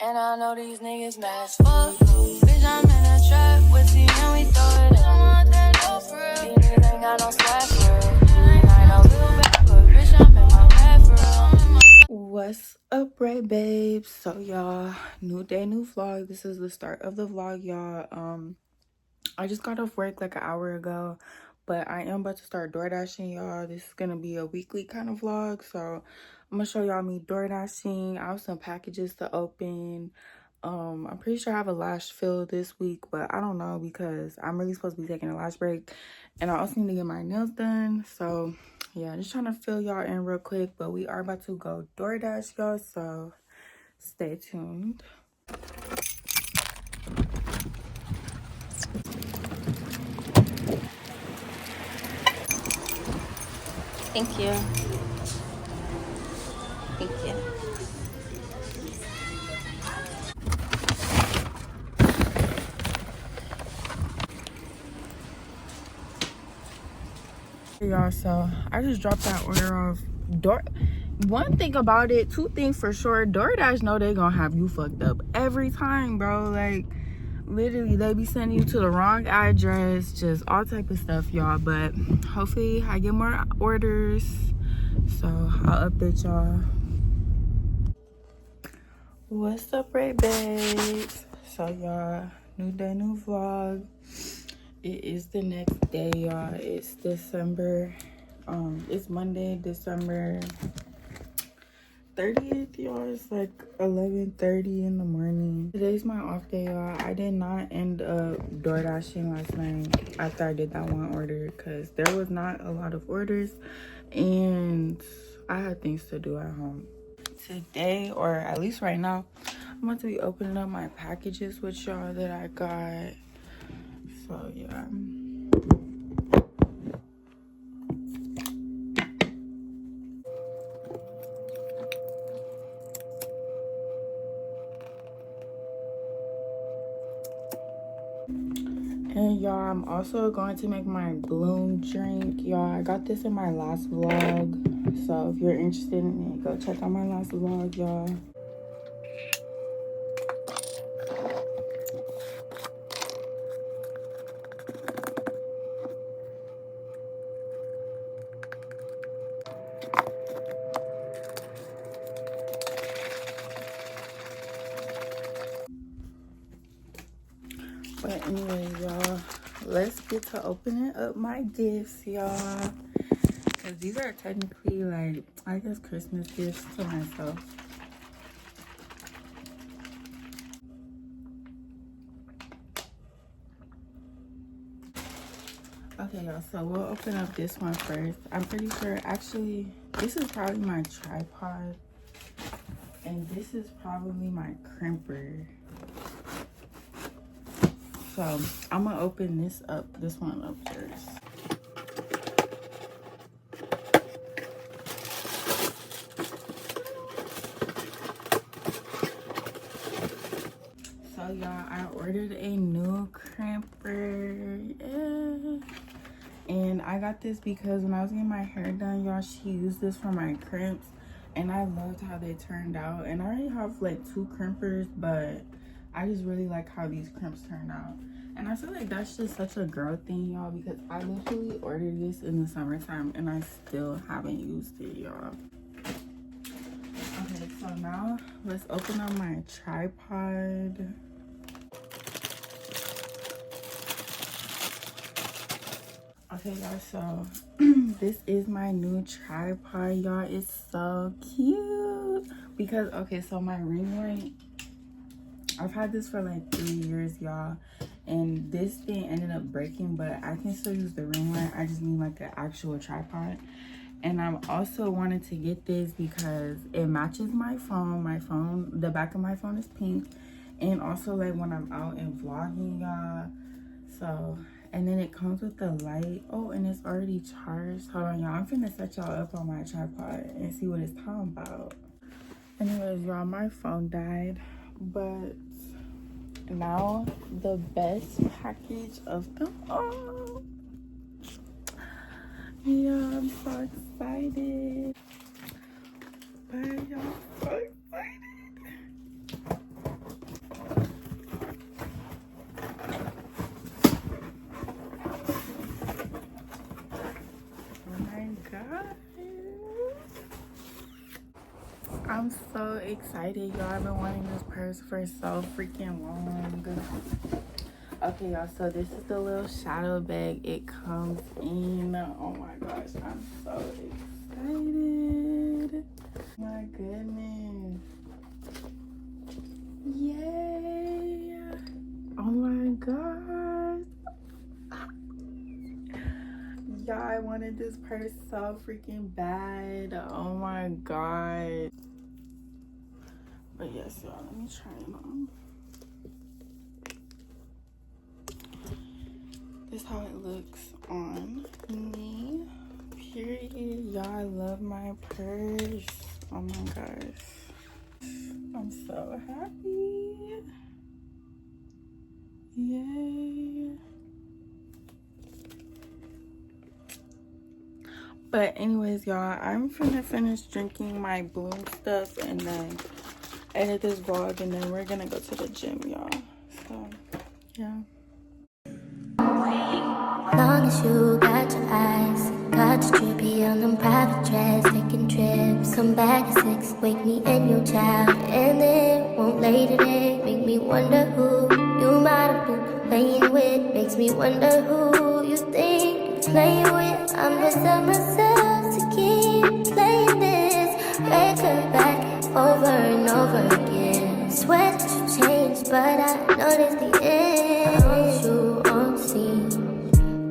And I know these niggas mad as fuck. Bitch, I'm in a trap with you and we throw it. I don't want that no for real. These niggas ain't got no swag for real. And I ain't no little bad, but bitch, I'm in my bag for real. What's up, Ray Babes? So y'all, new day, new vlog. This is the start of the vlog, y'all. I just got off work like an hour ago, but I am about to start door dashing, y'all. This is gonna be a weekly kind of vlog, so I'm gonna show y'all me door dashing. I have some packages to open. I'm pretty sure I have a lash fill this week, but I don't know because I'm really supposed to be taking a lash break, and I also need to get my nails done. So yeah, just trying to fill y'all in real quick, but we are about to go door dash, y'all, so stay tuned. Thank you. Thank you. Y'all, so I just dropped that order off. One thing about it, two things for sure, DoorDash know they gonna have you fucked up every time, bro. Like literally they be sending you to the wrong address, just all type of stuff, y'all. But hopefully I get more orders, so I'll update y'all. What's up, Ray Babes? So y'all, new day, new vlog. It is the next day, y'all. It's December, it's Monday, December 30th, y'all. It's like 11:30 in the morning. Today's my off day, y'all. I did not end up door dashing last night after I did that one order because there was not a lot of orders and I had things to do at home. Today, or at least right now, I'm about to be opening up my packages with y'all that I got. So yeah. And y'all, I'm also going to make my bloom drink. Y'all, I got this in my last vlog, so if you're interested in it, go check out my last vlog, y'all. But anyway, y'all, let's get to opening up my gifts, y'all. Because these are technically, like, I guess Christmas gifts to myself. Okay, y'all, so we'll open up this one first. I'm pretty sure, actually, this is probably my tripod. And this is probably my crimper. So I'm gonna open this one up first. So y'all, I ordered a new crimper, yeah. And I got this because when I was getting my hair done, y'all, she used this for my crimps and I loved how they turned out. And I already have like 2 crimpers, but I just really like how these crimps turned out. And I feel like that's just such a girl thing, y'all, because I literally ordered this in the summertime and I still haven't used it, y'all. Okay, so now let's open up my tripod. Okay, y'all, so this is my new tripod, y'all. It's so cute because, okay, so my ring light, I've had this for like 3 years, y'all, and this thing ended up breaking, but I can still use the ring light. I just need like an actual tripod. And I'm also wanted to get this because it matches my phone. The back of my phone is pink, and also like when I'm out and vlogging, y'all. So, and then it comes with the light. Oh, and it's already charged. Hold on, y'all, I'm finna set y'all up on my tripod and see what it's talking about. Anyways, y'all, my phone died, but now the best package of them all. Yeah, I'm so excited. Bye, y'all, so excited. excited, y'all. I've been wanting this purse for so freaking long. Okay, y'all, so this is the little shadow bag it comes in. Oh my gosh, I'm so excited. My goodness. Yay. Oh my gosh. Y'all, I wanted this purse so freaking bad. Oh my god. But yes, y'all, let me try it on. This is how it looks on me. Period. Y'all, I love my purse. Oh my gosh. I'm so happy. Yay. But anyways, y'all, I'm finna finish drinking my bloom stuff and then edit this vlog, and then we're gonna go to the gym, y'all. So yeah. Long as you got your eyes, got your trippy on them private jets, taking trips. Come back at 6, wake me and your child, and then won't lay today. Make me wonder who you might have been playing with. Makes me wonder who you think you're playing with. I'm beside myself to keep playing this record back over and over again. Swear that you changed, but I noticed the end. I want you on the scene.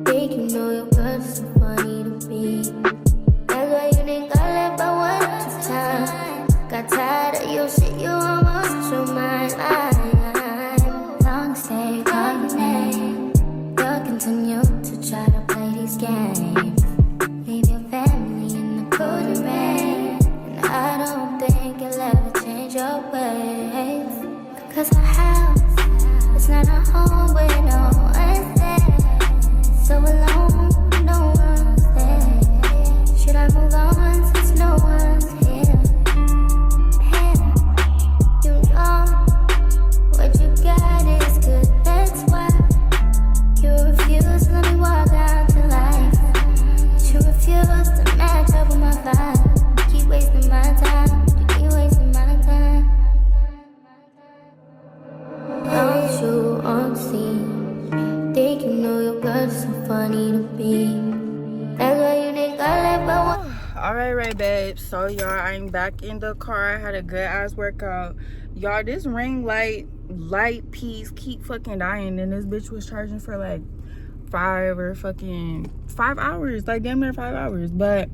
Think you know your girl is so funny to me. That's why you think I left by 1 or 2 times. Got tired of your shit, you almost lost your mind. Long stay, call your name. You'll continue to try to play these games. Leave your family in the cold and rain. And I don't think you'll ever change your ways. Cause our house is not a home where no one's there. So alone, no one's there. Should I move on since no one's here? You know what you got is good, that's why you refuse to let me walk out to life. You refuse to match up with my vibe. You keep wasting my time, you keep wasting my time. Don't you on the scene? Think you know your girl is so funny to be. That's why you think I left by 1. Alright, Ray babes, so y'all, I'm back in the car. I had a good ass workout, y'all. This ring light piece keep fucking dying, and this bitch was charging for like 5 hours, like damn near 5 hours. But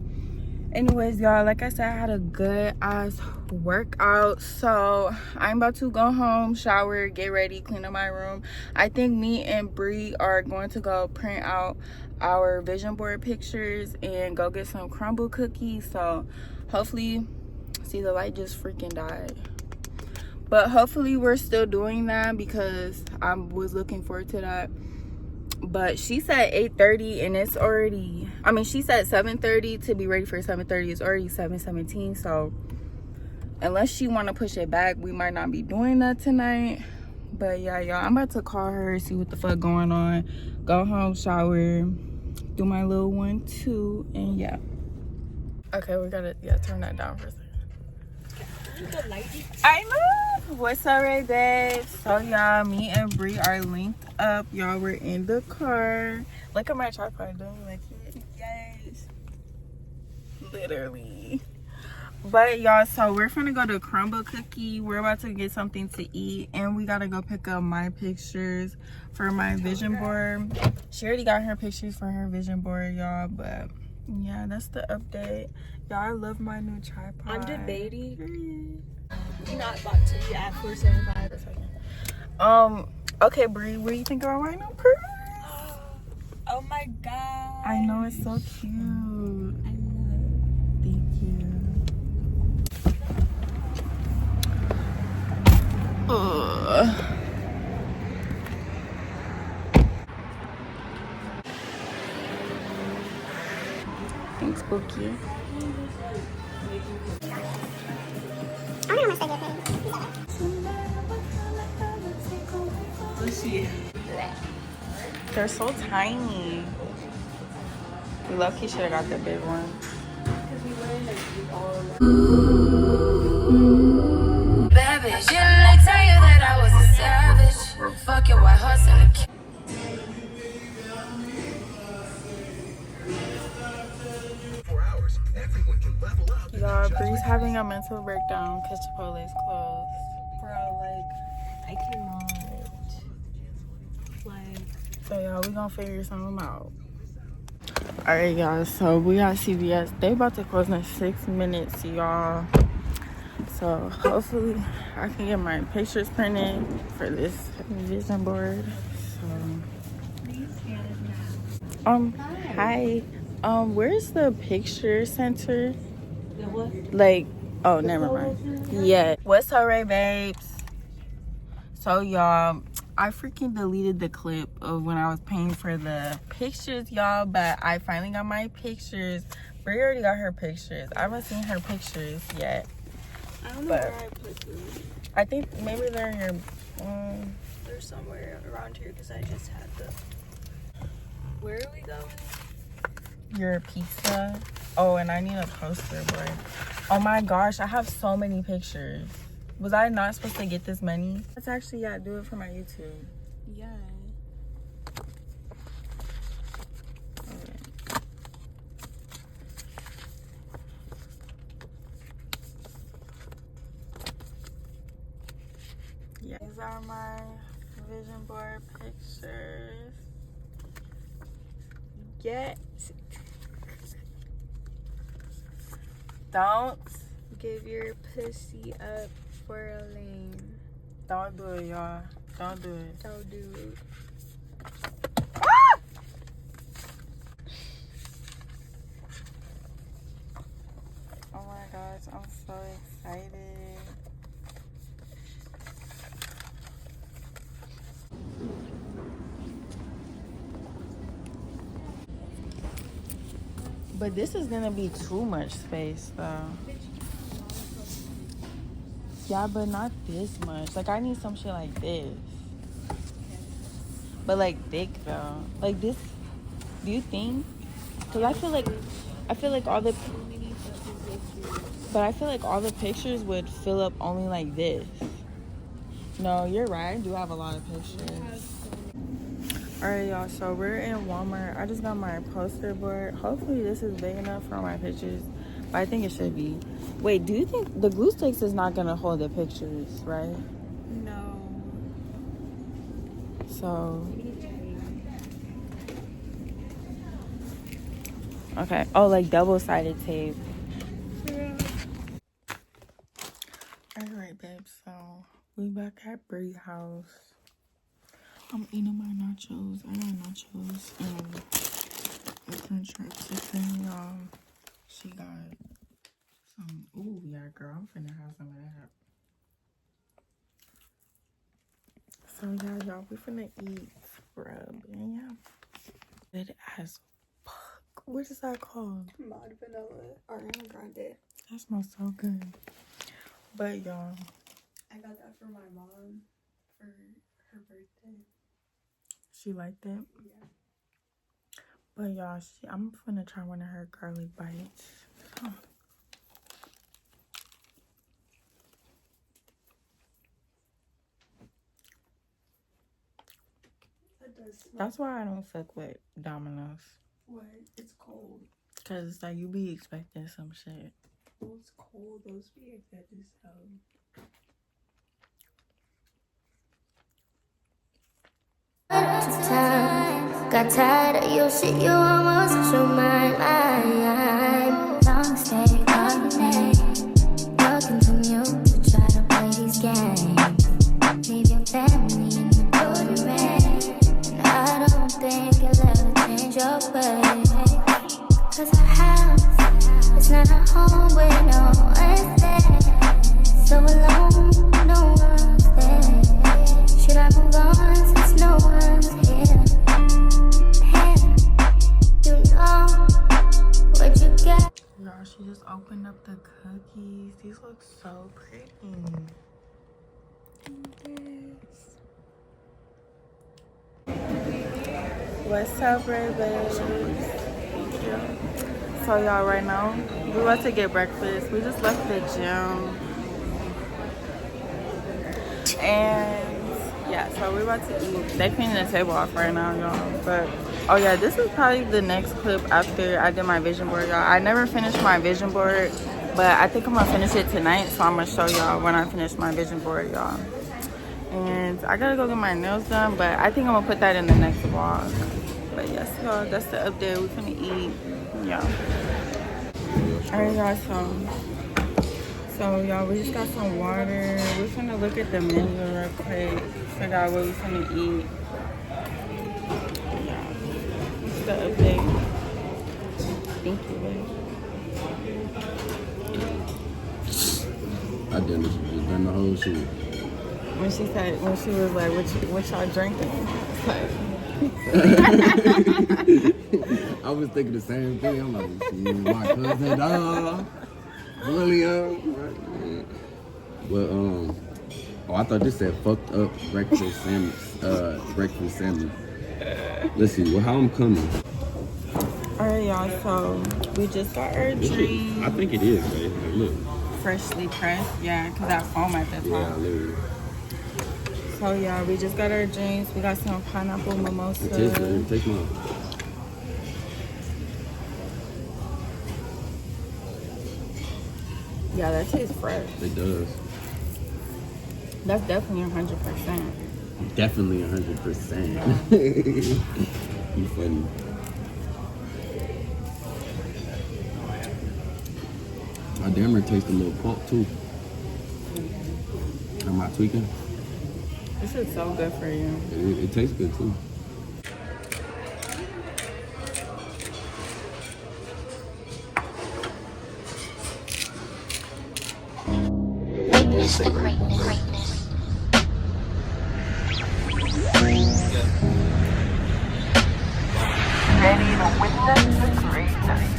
anyways, y'all, like I said, I had a good ass workout, so I'm about to go home, shower, get ready, clean up my room. I think me and Bree are going to go print out our vision board pictures and go get some CRUMBL cookies. So hopefully, see, the light just freaking died, but hopefully we're still doing that because I was looking forward to that. But she said 8:30 and it's already, I mean, she said 7:30 to be ready for 7:30. It's already 7:17. So unless she want to push it back, we might not be doing that tonight. But yeah, y'all, I'm about to call her, see what the fuck going on, go home, shower, do my little 1-2, and yeah. Okay, we gotta turn that down for a second. I know. What's up, Ray babes? So y'all, me and Bree are linked up. Y'all, we're in the car. Look at my tripod. Don't you like it? Yes. Literally. But y'all, so we're finna go to CRUMBL cookie. We're about to get something to eat, and we gotta go pick up my pictures for my vision board. She already got her pictures for her vision board, y'all. But yeah, that's the update. Y'all, I love my new tripod. Under Baddie. Not about to be at 475. Okay, Bree, what do you think about my new purse? Oh my god. I know, it's so cute. I love it. Thank you. Thanks, Bookie. They're so tiny. We low-key should have got the big one. Fuck your white horse and the Y'all, Bree's having a mental breakdown because Chipotle is closed. Bro, like, I cannot. Like, So y'all, we gonna figure something out. Alright y'all, so we got CVS. They about to close in 6 minutes, y'all. So hopefully I can get my pictures printed for this vision board. So hi. Where's the picture center? the what? Like, oh, never mind. Yeah. What's up, Ray Babes? So y'all, I freaking deleted the clip of when I was paying for the pictures, y'all, but I finally got my pictures. Brie already got her pictures. I haven't seen her pictures yet. I don't know where I put them. I think maybe they're in your They're somewhere around here because I just had them. Where are we going? your pizza. Oh, and I need a poster board. Oh my gosh, I have so many pictures. Was I not supposed to get this many? Let's actually, yeah, do it for my YouTube. Yeah. Okay. Yeah. These are my vision board pictures. Get. Don't Give your pussy up for a lane. do it, y'all. Don't do it. Don't do it. Ah! Oh my gosh, I'm so excited. But this is gonna be too much space though. Yeah, but not this much. Like I need some shit like this. But like thick though. Like this, do you think? Cause I feel like all the, but I feel like all the pictures would fill up only like this. No, you're right. I do have a lot of pictures. Alright y'all, so we're in Walmart. I just got my poster board. Hopefully this is big enough for my pictures, but I think it should be. Wait, do you think the glue sticks is not gonna hold the pictures, right? No. So okay. Oh, like double-sided tape. Yeah. Alright babe, so we back at Bree house. I'm eating my nachos. I got nachos and a crunch wrap chicken, y'all. She got some. Ooh, yeah, girl. I'm finna have some of that. So, yeah, y'all, we finna eat scrub. And yeah. Good as fuck. What is that called? Mod vanilla Ariana Grande. That smells so good. But, y'all. I got that for my mom for her birthday. She liked it? Yeah. But, y'all, I'm finna try one of her garlic bites. Oh. That's why I don't fuck with Domino's. What? It's cold. Cause like you be expecting some shit. Well, it's cold. Those be expecting so. Got tired of your shit, you almost lost your mind. Long stay all night, talking to you to try to play these games. Leave your family in the golden rain, and I don't think you'll ever change your ways. Cause our house is not a home where no one's there. So alone, no one's there. Should I move on since no one's here? You know what you got. Y'all, she just opened up the cookies. These look so pretty. What's up, RayBabesss? Thank you. So y'all, right now we about to get breakfast. We just left the gym, and yeah, so we're about to eat. They cleaning the table off right now, y'all. But oh yeah, this is probably the next clip after I did my vision board, y'all. I never finished my vision board, but I think I'm gonna finish it tonight, so I'm gonna show y'all when I finish my vision board, y'all. And I gotta go get my nails done, but I think I'm gonna put that in the next vlog. But yes, y'all, that's the update. We're gonna eat, yeah. Alright, y'all, so y'all, we just got some water. We're gonna look at the menu real quick, figure out what we're gonna eat. Yeah, this is the update. Thank you, babe. I done this, just done the whole shit. When she was like, what y'all drinking? I was thinking the same thing. I'm like, my cousin, William. But oh, I thought this said fucked up breakfast sandwich. Let's see, well, how I'm coming. Alright, y'all, so we just got our drink. I think it is, babe. Like, look. Freshly pressed, yeah, because that foam at the top. Yeah, literally. So yeah, we just got our drinks. We got some pineapple mimosa. It tastes good. Take mine. Yeah, that tastes fresh. It does. That's definitely 100%. Definitely 100%. You funny. I damn near taste a little pulp too. Am I tweaking? This is so good for you. It tastes good too. Witness the greatness. Ready to witness the greatness.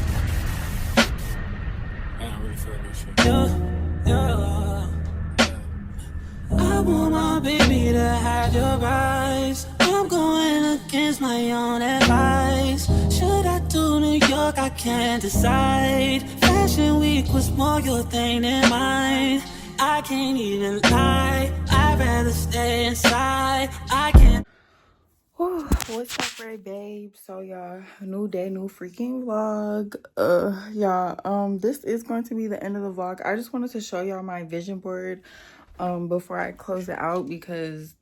I want my baby to have your eyes. I'm going against my own advice. Should I do New York? I can't decide. Fashion week was more your thing than mine. I can't even lie. I'd rather stay inside. I can't. Whew, what's up, Ray Babe? So y'all, new day, new freaking vlog. Y'all, this is going to be the end of the vlog. I just wanted to show y'all my vision board before I close it out, because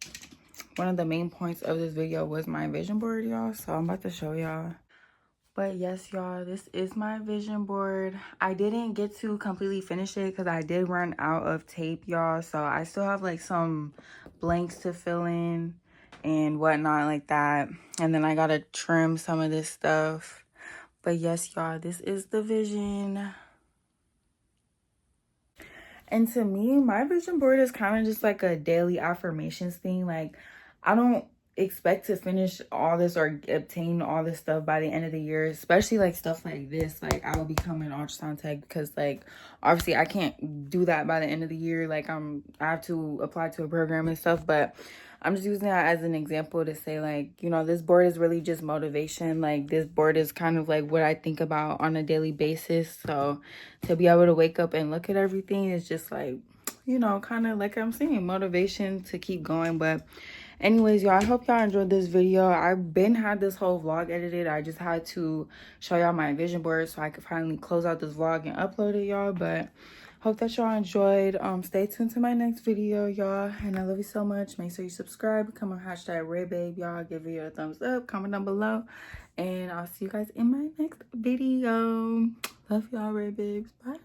one of the main points of this video was my vision board, y'all. So I'm about to show y'all. But yes, y'all, this is my vision board. I didn't get to completely finish it because I did run out of tape, y'all. So I still have like some blanks to fill in and whatnot like that. And then I gotta trim some of this stuff. But yes, y'all, this is the vision. And to me, my vision board is kind of just like a daily affirmations thing. Like, I don't expect to finish all this or obtain all this stuff by the end of the year, especially like stuff like this. Like, I will become an ultrasound tech because, like, obviously I can't do that by the end of the year. Like, I have to apply to a program and stuff, but I'm just using that as an example to say, like, you know, this board is really just motivation. Like, this board is kind of like what I think about on a daily basis. So to be able to wake up and look at everything is just like, you know, kind of like I'm saying, motivation to keep going. But anyways, y'all, I hope y'all enjoyed this video. I've had this whole vlog edited. I just had to show y'all my vision board so I could finally close out this vlog and upload it, y'all. But hope that y'all enjoyed. Stay tuned to my next video, y'all, and I love you so much. Make sure you subscribe, become a #RayBabe, y'all. Give video a thumbs up, comment down below, and I'll see you guys in my next video. Love y'all, Ray Babes. Bye.